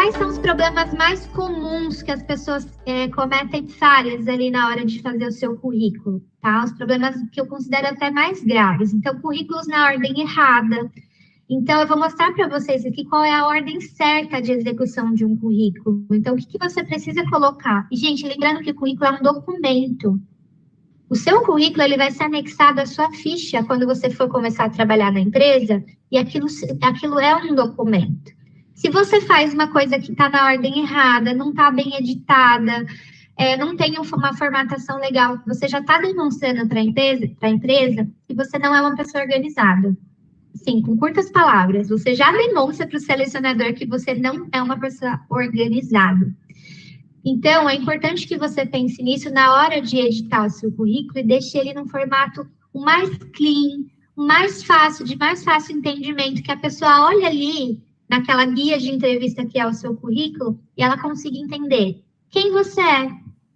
quais são os problemas mais comuns que as pessoas cometem falhas ali na hora de fazer o seu currículo, tá? Os problemas que eu considero até mais graves. Então, currículos na ordem errada. Então, eu vou mostrar para vocês aqui qual é a ordem certa de execução de um currículo. Então, o que você precisa colocar? E, gente, lembrando que o currículo é um documento. O seu currículo ele vai ser anexado à sua ficha quando você for começar a trabalhar na empresa, e aquilo é um documento. Se você faz uma coisa que está na ordem errada, não está bem editada, não tem uma formatação legal, você já está demonstrando para a empresa que você não é uma pessoa organizada. Sim, com curtas palavras, você já demonstra para o selecionador que você não é uma pessoa organizada. Então, é importante que você pense nisso na hora de editar o seu currículo e deixe ele num formato o mais clean, o mais fácil, de mais fácil entendimento, que a pessoa olhe ali naquela guia de entrevista que é o seu currículo e ela consiga entender quem você é,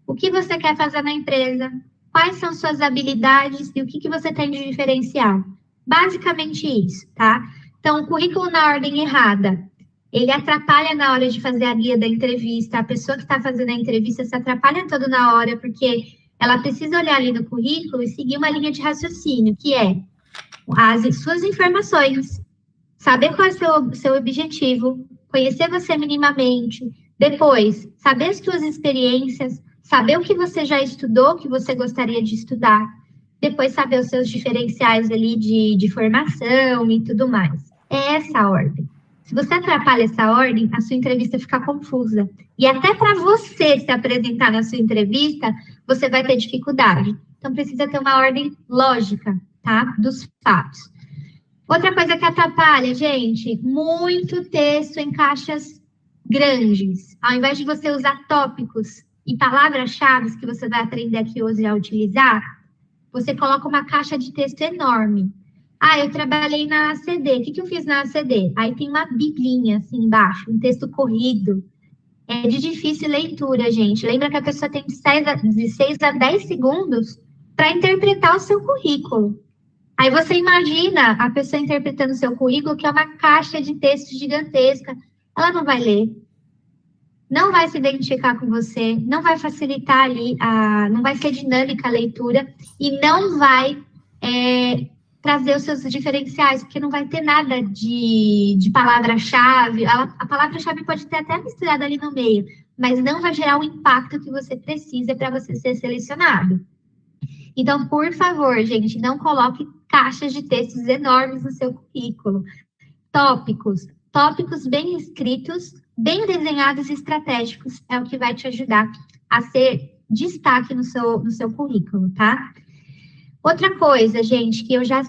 o que você quer fazer na empresa, quais são suas habilidades e o que você tem de diferencial. Basicamente isso, tá? Então, o currículo na ordem errada, ele atrapalha na hora de fazer a guia da entrevista, a pessoa que está fazendo a entrevista se atrapalha toda na hora, porque ela precisa olhar ali no currículo e seguir uma linha de raciocínio, que é as suas informações, saber qual é o seu objetivo, conhecer você minimamente, depois, saber as suas experiências, saber o que você já estudou, o que você gostaria de estudar, depois saber os seus diferenciais ali de formação e tudo mais. É essa a ordem. Se você atrapalha essa ordem, a sua entrevista fica confusa. E até para você se apresentar na sua entrevista, você vai ter dificuldade. Então, precisa ter uma ordem lógica, tá? Dos fatos. Outra coisa que atrapalha, gente, muito texto em caixas grandes. Ao invés de você usar tópicos e palavras-chave que você vai aprender aqui hoje a utilizar, você coloca uma caixa de texto enorme. Ah, eu trabalhei na ACD. O que eu fiz na ACD? Aí tem uma biblinha assim embaixo, um texto corrido. É de difícil leitura, gente. Lembra que a pessoa tem de 6 a 10 segundos para interpretar o seu currículo. Aí você imagina a pessoa interpretando o seu currículo, que é uma caixa de texto gigantesca. Ela não vai ler, não vai se identificar com você, não vai facilitar ali, não vai ser dinâmica a leitura e não vai trazer os seus diferenciais, porque não vai ter nada de palavra-chave. A palavra-chave pode ter até misturada ali no meio, mas não vai gerar o impacto que você precisa para você ser selecionado. Então, por favor, gente, não coloque caixas de textos enormes no seu currículo. Tópicos bem escritos, bem desenhados e estratégicos é o que vai te ajudar a ser destaque no seu currículo, tá? Outra coisa, gente, que eu já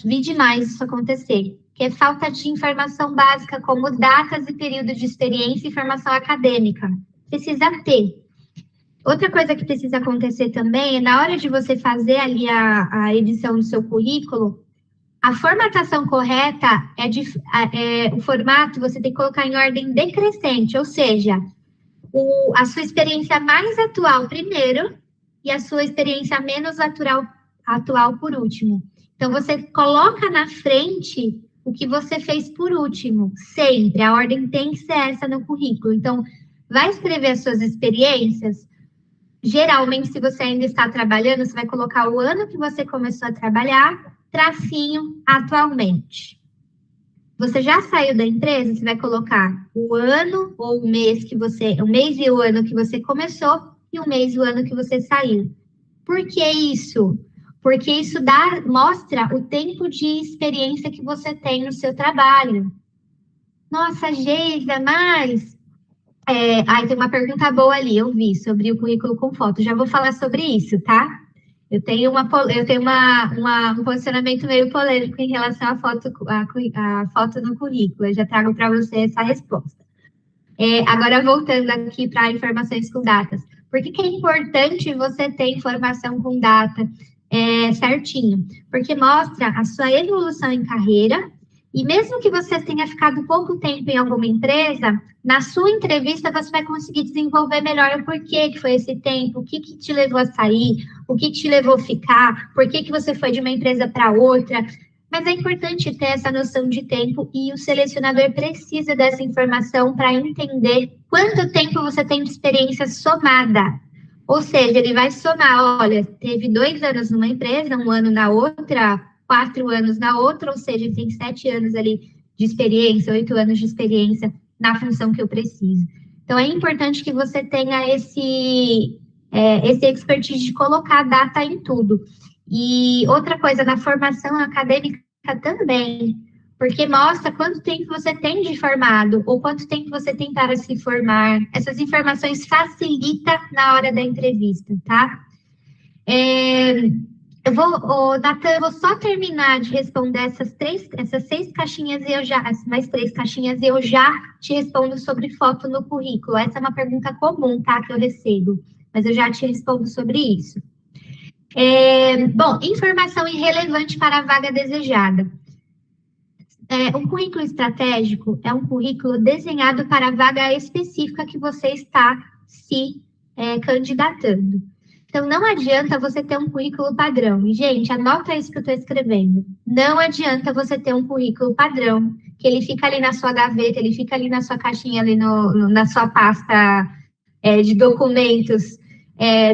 vi demais isso acontecer, que é falta de informação básica, como datas e período de experiência e formação acadêmica. Precisa ter. Outra coisa que precisa acontecer também é, na hora de você fazer ali a edição do seu currículo, a formatação correta o formato você tem que colocar em ordem decrescente, ou seja, a sua experiência mais atual primeiro e a sua experiência menos atual por último. Então, você coloca na frente o que você fez por último, sempre. A ordem tem que ser essa no currículo. Então, vai escrever as suas experiências. Geralmente, se você ainda está trabalhando, você vai colocar o ano que você começou a trabalhar, tracinho atualmente. Você já saiu da empresa, você vai colocar o ano ou o mês o mês e o ano que você começou e o mês e o ano que você saiu. Por que isso? Porque isso mostra o tempo de experiência que você tem no seu trabalho. Nossa, Geisa, mas... tem uma pergunta boa ali, eu vi, sobre o currículo com foto. Já vou falar sobre isso, tá? Eu tenho um posicionamento meio polêmico em relação à foto no currículo. Eu já trago para você essa resposta. Agora, voltando aqui para informações com datas. Por que é importante você ter informação com data certinho? Porque mostra a sua evolução em carreira. E mesmo que você tenha ficado pouco tempo em alguma empresa, na sua entrevista você vai conseguir desenvolver melhor o porquê que foi esse tempo, o que te levou a sair, o que te levou a ficar, por que você foi de uma empresa para outra. Mas é importante ter essa noção de tempo e o selecionador precisa dessa informação para entender quanto tempo você tem de experiência somada. Ou seja, ele vai somar, olha, teve 2 anos numa empresa, 1 ano na outra, 4 anos na outra, ou seja, tem 7 anos ali de experiência, 8 anos de experiência na função que eu preciso. Então, é importante que você tenha esse expertise de colocar data em tudo. E outra coisa, na formação acadêmica também, porque mostra quanto tempo você tem de formado, ou quanto tempo você tem para se formar. Essas informações facilitam na hora da entrevista, tá? Natan, eu vou só terminar de responder essas 6 caixinhas e mais 3 caixinhas, e eu já te respondo sobre foto no currículo. Essa é uma pergunta comum, tá, que eu recebo, mas eu já te respondo sobre isso. Bom, informação irrelevante para a vaga desejada. Um currículo estratégico é um currículo desenhado para a vaga específica que você está se candidatando. Então, não adianta você ter um currículo padrão. E, gente, anota isso que eu estou escrevendo. Não adianta você ter um currículo padrão, que ele fica ali na sua gaveta, ele fica ali na sua caixinha, ali na sua pasta de documentos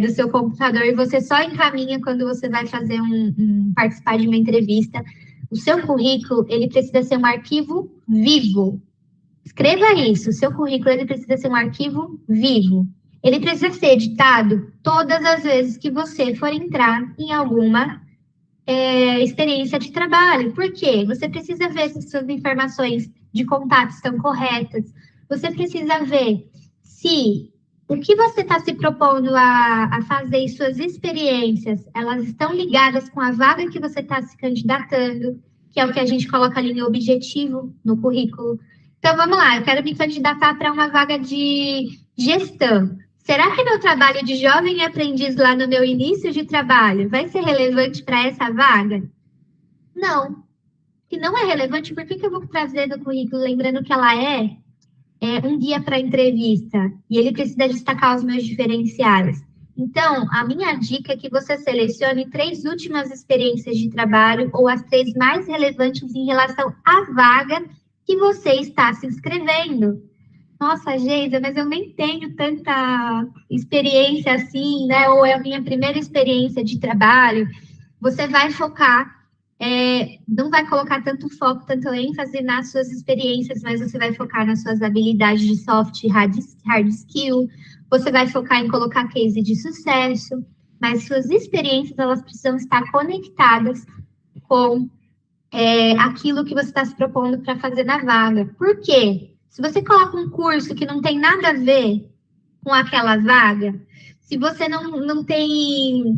do seu computador, e você só encaminha quando você vai fazer participar de uma entrevista. O seu currículo, ele precisa ser um arquivo vivo. Escreva isso, o seu currículo, ele precisa ser um arquivo vivo. Ele precisa ser editado todas as vezes que você for entrar em alguma experiência de trabalho. Por quê? Você precisa ver se suas informações de contato estão corretas. Você precisa ver se o que você está se propondo a fazer em suas experiências, elas estão ligadas com a vaga que você está se candidatando, que é o que a gente coloca ali no objetivo, no currículo. Então, vamos lá, eu quero me candidatar para uma vaga de gestão. Será que meu trabalho de jovem aprendiz lá no meu início de trabalho vai ser relevante para essa vaga? Não. Se não é relevante, por que eu vou trazer no currículo, lembrando que ela é um guia para entrevista, e ele precisa destacar os meus diferenciais. Então, a minha dica é que você selecione 3 últimas experiências de trabalho, ou as 3 mais relevantes em relação à vaga que você está se inscrevendo. Nossa, Geisa, mas eu nem tenho tanta experiência assim, né? Ou é a minha primeira experiência de trabalho. Você vai focar, não vai colocar tanto foco, tanto ênfase nas suas experiências, mas você vai focar nas suas habilidades de soft e hard skill. Você vai focar em colocar case de sucesso, mas suas experiências, elas precisam estar conectadas com aquilo que você está se propondo para fazer na vaga. Por quê? Se você coloca um curso que não tem nada a ver com aquela vaga, se você não tem,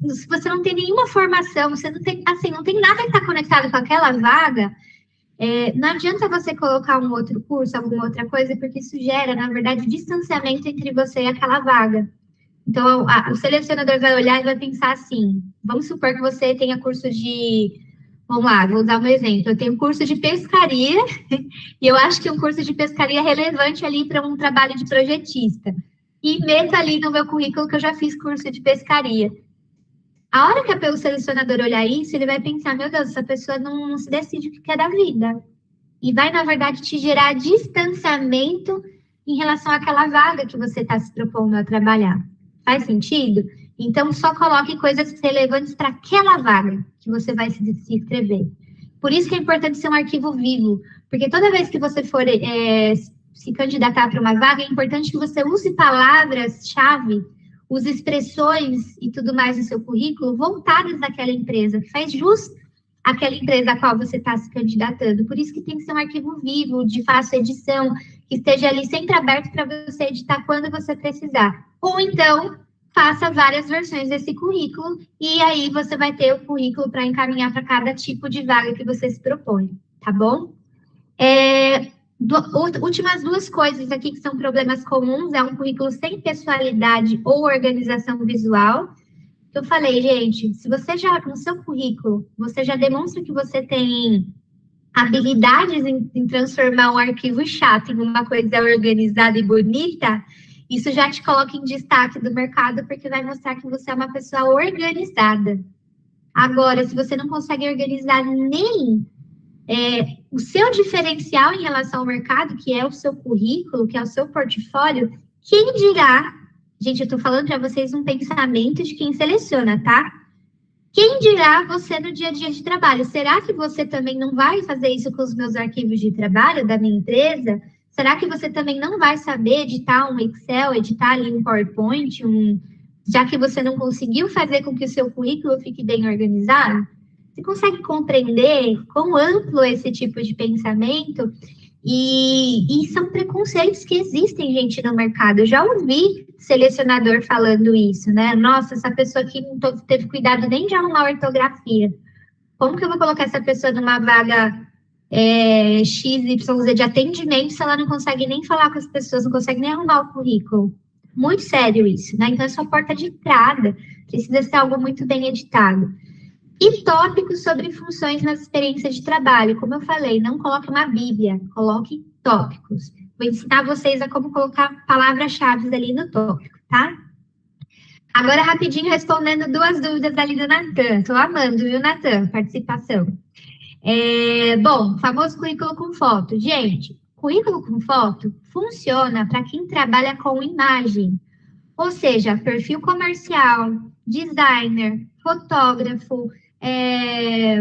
se você não tem nenhuma formação, você não tem, assim, não tem nada que está conectado com aquela vaga, não adianta você colocar um outro curso, alguma outra coisa, porque isso gera, na verdade, distanciamento entre você e aquela vaga. Então, o selecionador vai olhar e vai pensar assim, vamos supor que você tenha curso de... Vamos lá, vou usar um exemplo. Eu tenho curso de pescaria, e eu acho que um curso de pescaria é relevante ali para um trabalho de projetista. E meto ali no meu currículo que eu já fiz curso de pescaria. A hora que o selecionador olhar isso, ele vai pensar, meu Deus, essa pessoa não se decide o que quer da vida. E vai, na verdade, te gerar distanciamento em relação àquela vaga que você está se propondo a trabalhar. Faz sentido? Então, só coloque coisas relevantes para aquela vaga que você vai se inscrever. Por isso que é importante ser um arquivo vivo, porque toda vez que você for se candidatar para uma vaga, é importante que você use palavras-chave, use expressões e tudo mais no seu currículo voltadas daquela empresa, que faz jus àquela empresa a qual você está se candidatando. Por isso que tem que ser um arquivo vivo, de fácil edição, que esteja ali sempre aberto para você editar quando você precisar. Ou então, faça várias versões desse currículo e aí você vai ter o currículo para encaminhar para cada tipo de vaga que você se propõe, tá bom? Últimas 2 coisas aqui que são problemas comuns, é um currículo sem pessoalidade ou organização visual. Eu falei, gente, se você já, no seu currículo, você já demonstra que você tem habilidades em transformar um arquivo chato em uma coisa organizada e bonita, isso já te coloca em destaque do mercado, porque vai mostrar que você é uma pessoa organizada. Agora, se você não consegue organizar nem o seu diferencial em relação ao mercado, que é o seu currículo, que é o seu portfólio, quem dirá, gente, eu estou falando para vocês um pensamento de quem seleciona, tá? Quem dirá você no dia a dia de trabalho? Será que você também não vai fazer isso com os meus arquivos de trabalho da minha empresa? Será que você também não vai saber editar um Excel, editar ali um PowerPoint, já que você não conseguiu fazer com que o seu currículo fique bem organizado? Você consegue compreender quão amplo é esse tipo de pensamento? E são preconceitos que existem, gente, no mercado. Eu já ouvi selecionador falando isso, né? Nossa, essa pessoa aqui não teve cuidado nem de arrumar a ortografia. Como que eu vou colocar essa pessoa numa vaga XYZ de atendimento se ela não consegue nem falar com as pessoas, não consegue nem arrumar o currículo? Muito sério isso, né? Então, é sua porta de entrada. Precisa ser algo muito bem editado. E tópicos sobre funções nas experiências de trabalho. Como eu falei, não coloque uma bíblia, coloque tópicos. Vou ensinar vocês a como colocar palavras-chave ali no tópico, tá? Agora, rapidinho, respondendo duas dúvidas ali do Natan. Estou amando, viu, Natan? Participação. Bom, famoso currículo com foto. Gente, currículo com foto funciona para quem trabalha com imagem. Ou seja, perfil comercial, designer, fotógrafo,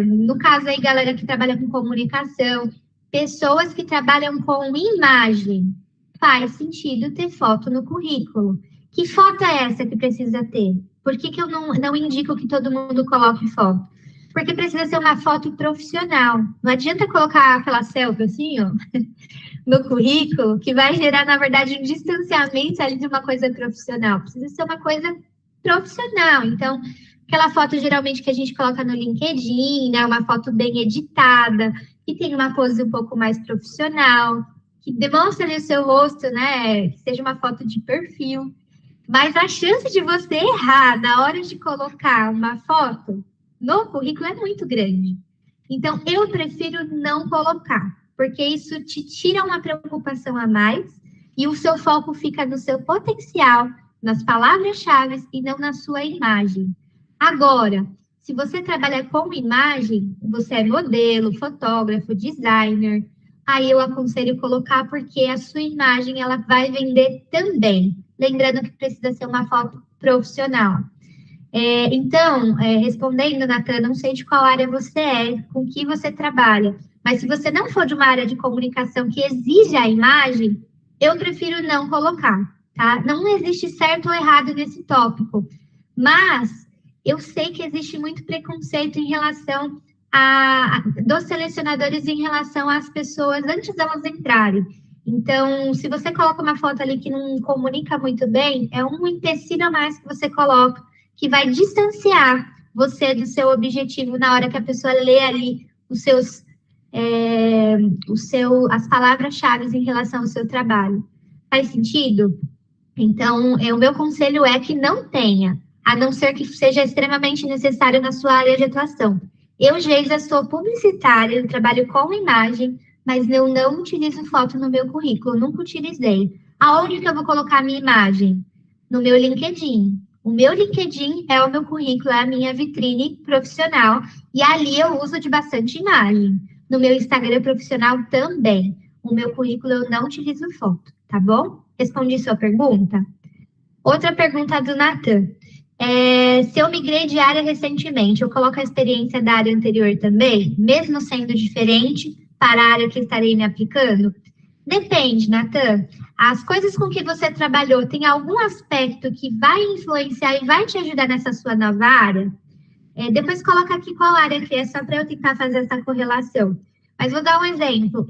no caso aí, galera que trabalha com comunicação, pessoas que trabalham com imagem, faz sentido ter foto no currículo. Que foto é essa que precisa ter? Por que eu não indico que todo mundo coloque foto? Porque precisa ser uma foto profissional. Não adianta colocar aquela selfie assim, ó, no currículo, que vai gerar, na verdade, um distanciamento ali de uma coisa profissional. Precisa ser uma coisa profissional. Então, aquela foto geralmente que a gente coloca no LinkedIn, né? Uma foto bem editada, que tem uma pose um pouco mais profissional, que demonstra ali o seu rosto, né? Que seja uma foto de perfil. Mas a chance de você errar na hora de colocar uma foto no currículo é muito grande. Então, eu prefiro não colocar, porque isso te tira uma preocupação a mais e o seu foco fica no seu potencial, nas palavras-chave e não na sua imagem. Agora, se você trabalha com imagem, você é modelo, fotógrafo, designer, aí eu aconselho colocar porque a sua imagem ela vai vender também. Lembrando que precisa ser uma foto profissional. Então, respondendo, Natan, não sei de qual área você é, com que você trabalha, mas se você não for de uma área de comunicação que exige a imagem, eu prefiro não colocar, tá? Não existe certo ou errado nesse tópico, mas eu sei que existe muito preconceito em relação dos selecionadores em relação às pessoas antes delas entrarem. Então, se você coloca uma foto ali que não comunica muito bem, é um empecilho a mais que você coloca, que vai distanciar você do seu objetivo na hora que a pessoa lê ali as palavras-chave em relação ao seu trabalho. Faz sentido? Então, o meu conselho é que não tenha, a não ser que seja extremamente necessário na sua área de atuação. Eu, Geisa, sou publicitária, eu trabalho com imagem, mas eu não utilizo foto no meu currículo, nunca utilizei. Aonde que eu vou colocar a minha imagem? No meu LinkedIn. O meu LinkedIn é o meu currículo, é a minha vitrine profissional, e ali eu uso de bastante imagem. No meu Instagram profissional também. O meu currículo eu não utilizo foto, tá bom? Respondi sua pergunta? Outra pergunta do Natan. Se eu migrei de área recentemente, eu coloco a experiência da área anterior também, mesmo sendo diferente para a área que estarei me aplicando? Depende, Natan. As coisas com que você trabalhou, tem algum aspecto que vai influenciar e vai te ajudar nessa sua nova área? Depois coloca aqui qual área que é, só para eu tentar fazer essa correlação. Mas vou dar um exemplo.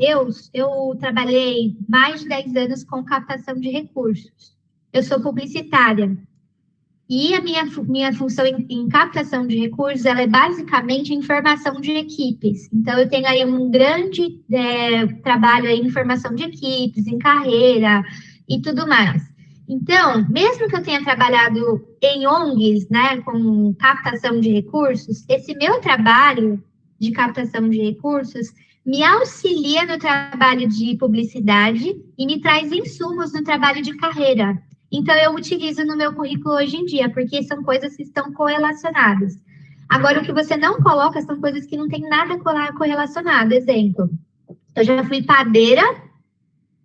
Eu trabalhei mais de 10 anos com captação de recursos. Eu sou publicitária. E a minha função em captação de recursos, ela é basicamente em formação de equipes. Então, eu tenho aí um grande trabalho aí em formação de equipes, em carreira e tudo mais. Então, mesmo que eu tenha trabalhado em ONGs, né, com captação de recursos, esse meu trabalho de captação de recursos me auxilia no trabalho de publicidade e me traz insumos no trabalho de carreira. Então, eu utilizo no meu currículo hoje em dia, porque são coisas que estão correlacionadas. Agora, o que você não coloca são coisas que não tem nada correlacionado. Exemplo, eu já fui padeira,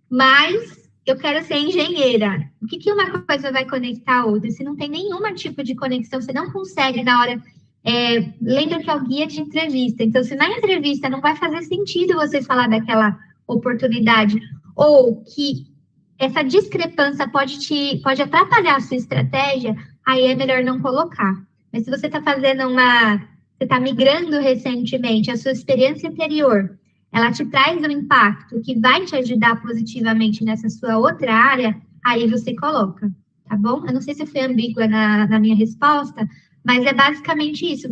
mas eu quero ser engenheira. O que uma coisa vai conectar a outra? Se não tem nenhum tipo de conexão, você não consegue na hora. Lembra que é o guia de entrevista. Então, se na entrevista não vai fazer sentido você falar daquela oportunidade, ou que essa discrepância pode atrapalhar a sua estratégia, aí é melhor não colocar. Mas se você está você está migrando recentemente, a sua experiência anterior, ela te traz um impacto que vai te ajudar positivamente nessa sua outra área, aí você coloca, tá bom? Eu não sei se eu fui ambígua na minha resposta, mas é basicamente isso.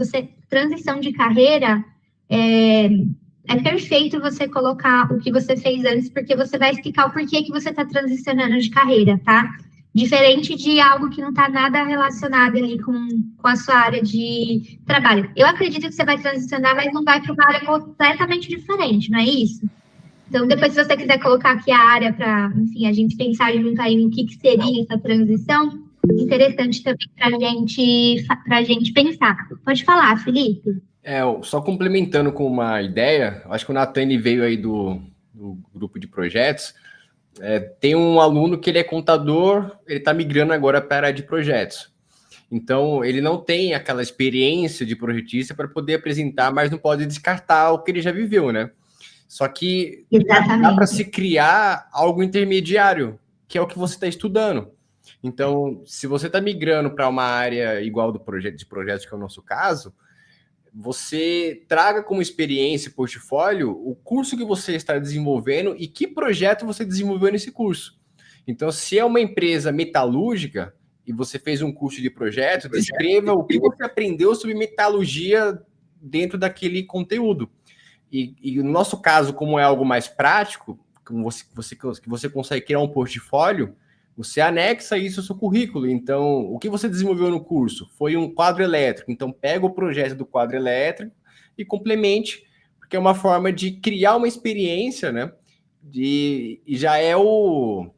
Transição de carreira, é perfeito você colocar o que você fez antes, porque você vai explicar o porquê que você está transicionando de carreira, tá? Diferente de algo que não está nada relacionado ali com a sua área de trabalho. Eu acredito que você vai transicionar, mas não vai para uma área completamente diferente, não é isso? Então, depois, se você quiser colocar aqui a área para, enfim, a gente pensar junto aí no que seria essa transição, interessante também para a gente pensar. Pode falar, Felipe. Só complementando com uma ideia, acho que o Nathan veio aí do grupo de projetos. Tem um aluno que ele é contador, ele está migrando agora para a área de projetos. Então, ele não tem aquela experiência de projetista para poder apresentar, mas não pode descartar o que ele já viveu, né? Só que dá para se criar algo intermediário, que é o que você está estudando. Então, se você está migrando para uma área igual de projetos, que é o nosso caso, você traga como experiência e portfólio o curso que você está desenvolvendo e que projeto você desenvolveu nesse curso. Então, se é uma empresa metalúrgica e você fez um curso de projeto, descreva o que você aprendeu sobre metalurgia dentro daquele conteúdo. E no nosso caso, como é algo mais prático, que você consegue criar um portfólio, você anexa isso ao seu currículo. Então, o que você desenvolveu no curso? Foi um quadro elétrico. Então, pega o projeto do quadro elétrico e complemente, porque é uma forma de criar uma experiência, né? E já é o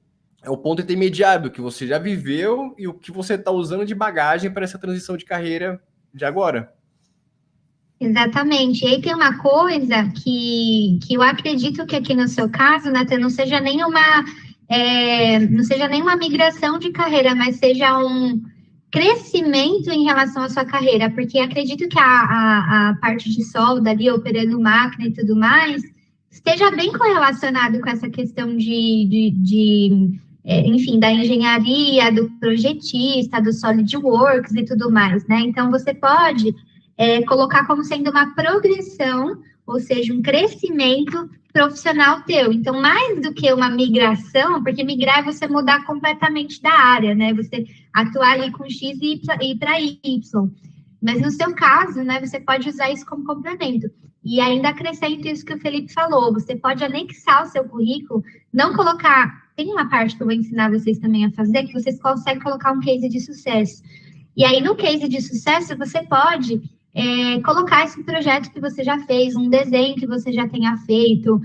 ponto intermediário que você já viveu e o que você está usando de bagagem para essa transição de carreira de agora. Exatamente. E aí tem uma coisa que eu acredito que aqui no seu caso, Nathan, não seja nenhuma migração de carreira, mas seja um crescimento em relação à sua carreira, porque acredito que a parte de solda ali, operando máquina e tudo mais, esteja bem correlacionado com essa questão enfim, da engenharia, do projetista, do SolidWorks e tudo mais, né? Então, você pode colocar como sendo uma progressão, ou seja, um crescimento profissional teu. Então, mais do que uma migração, porque migrar é você mudar completamente da área, né? Você atuar ali com X e ir para Y. Mas no seu caso, né, você pode usar isso como complemento. E ainda acrescento isso que o Felipe falou, você pode anexar o seu currículo, não colocar... Tem uma parte que eu vou ensinar vocês também a fazer, que vocês conseguem colocar um case de sucesso. E aí, no case de sucesso, você pode colocar esse projeto que você já fez, um desenho que você já tenha feito,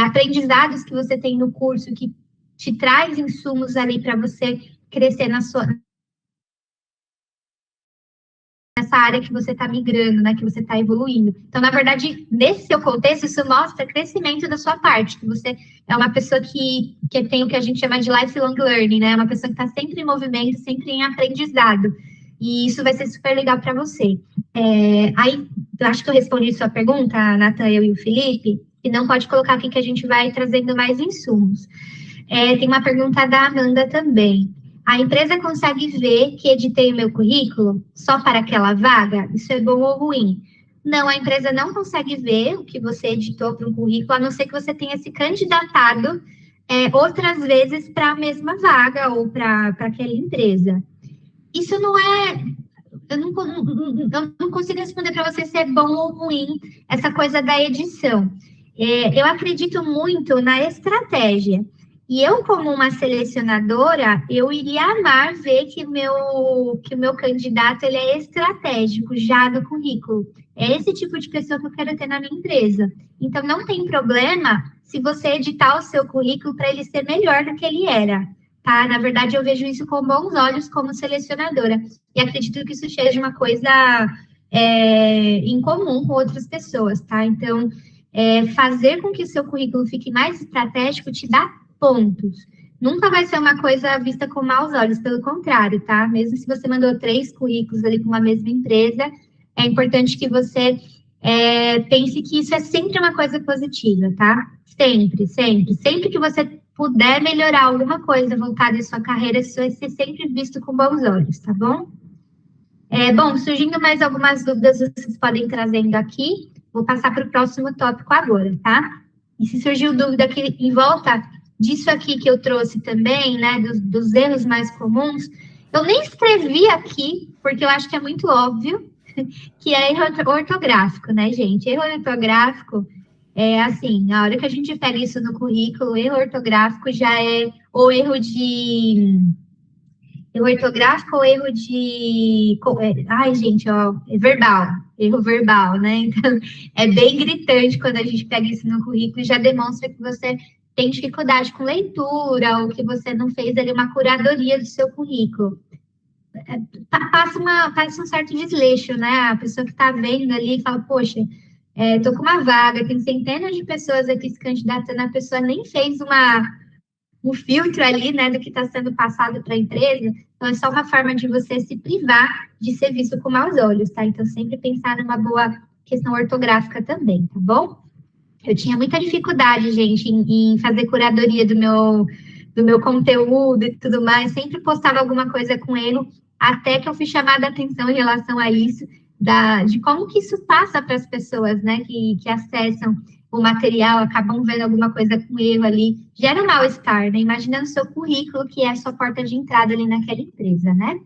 aprendizados que você tem no curso que te traz insumos ali para você crescer nessa área que você está migrando, né, que você está evoluindo. Então, na verdade, nesse seu contexto, isso mostra crescimento da sua parte, que você é uma pessoa que tem o que a gente chama de lifelong learning, né, uma pessoa que está sempre em movimento, sempre em aprendizado. E isso vai ser super legal para você. Aí, eu acho que eu respondi sua pergunta, Nathan, eu e o Felipe, e não pode colocar aqui que a gente vai trazendo mais insumos. Tem uma pergunta da Amanda também. A empresa consegue ver que editei o meu currículo só para aquela vaga? Isso é bom ou ruim? Não, a empresa não consegue ver o que você editou para um currículo, a não ser que você tenha se candidatado outras vezes para a mesma vaga ou para aquela empresa. Isso não é... Eu não consigo responder para você se é bom ou ruim essa coisa da edição. Eu acredito muito na estratégia. E eu, como uma selecionadora, eu iria amar ver que o meu candidato ele é estratégico já do currículo. É esse tipo de pessoa que eu quero ter na minha empresa. Então, não tem problema se você editar o seu currículo para ele ser melhor do que ele era. Tá? Na verdade, eu vejo isso com bons olhos como selecionadora. E acredito que isso seja uma coisa em comum com outras pessoas, tá? Então, fazer com que o seu currículo fique mais estratégico te dá pontos. Nunca vai ser uma coisa vista com maus olhos, pelo contrário, tá? Mesmo se você mandou 3 currículos ali com uma mesma empresa, é importante que você pense que isso é sempre uma coisa positiva, tá? Sempre, sempre. Sempre que você puder melhorar alguma coisa voltada à sua carreira, isso vai ser sempre visto com bons olhos, tá bom? Bom, surgindo mais algumas dúvidas, vocês podem ir trazendo aqui. Vou passar para o próximo tópico agora, tá? E se surgiu dúvida aqui em volta disso aqui que eu trouxe também, né, dos erros mais comuns, eu nem escrevi aqui, porque eu acho que é muito óbvio, que é erro ortográfico, né, gente? Erro ortográfico é assim, na hora que a gente pega isso no currículo, erro ortográfico já é ou erro ortográfico ou erro ai, gente, ó, verbal, erro verbal, né? Então, é bem gritante quando a gente pega isso no currículo e já demonstra que você tem dificuldade com leitura ou que você não fez ali uma curadoria do seu currículo. Passa um certo desleixo, né? A pessoa que está vendo ali fala, poxa, tô com uma vaga, tem centenas de pessoas aqui se candidatando, a pessoa nem fez um filtro ali, né, do que está sendo passado para a empresa, então é só uma forma de você se privar de ser visto com maus olhos, tá? Então, sempre pensar numa boa questão ortográfica também, tá bom? Eu tinha muita dificuldade, gente, em fazer curadoria do meu conteúdo e tudo mais, sempre postava alguma coisa com erro, até que eu fui chamada a atenção em relação a isso, de como que isso passa para as pessoas, né, que acessam o material, acabam vendo alguma coisa com erro ali, gera um mal-estar, né? Imaginando o seu currículo, que é a sua porta de entrada ali naquela empresa, né?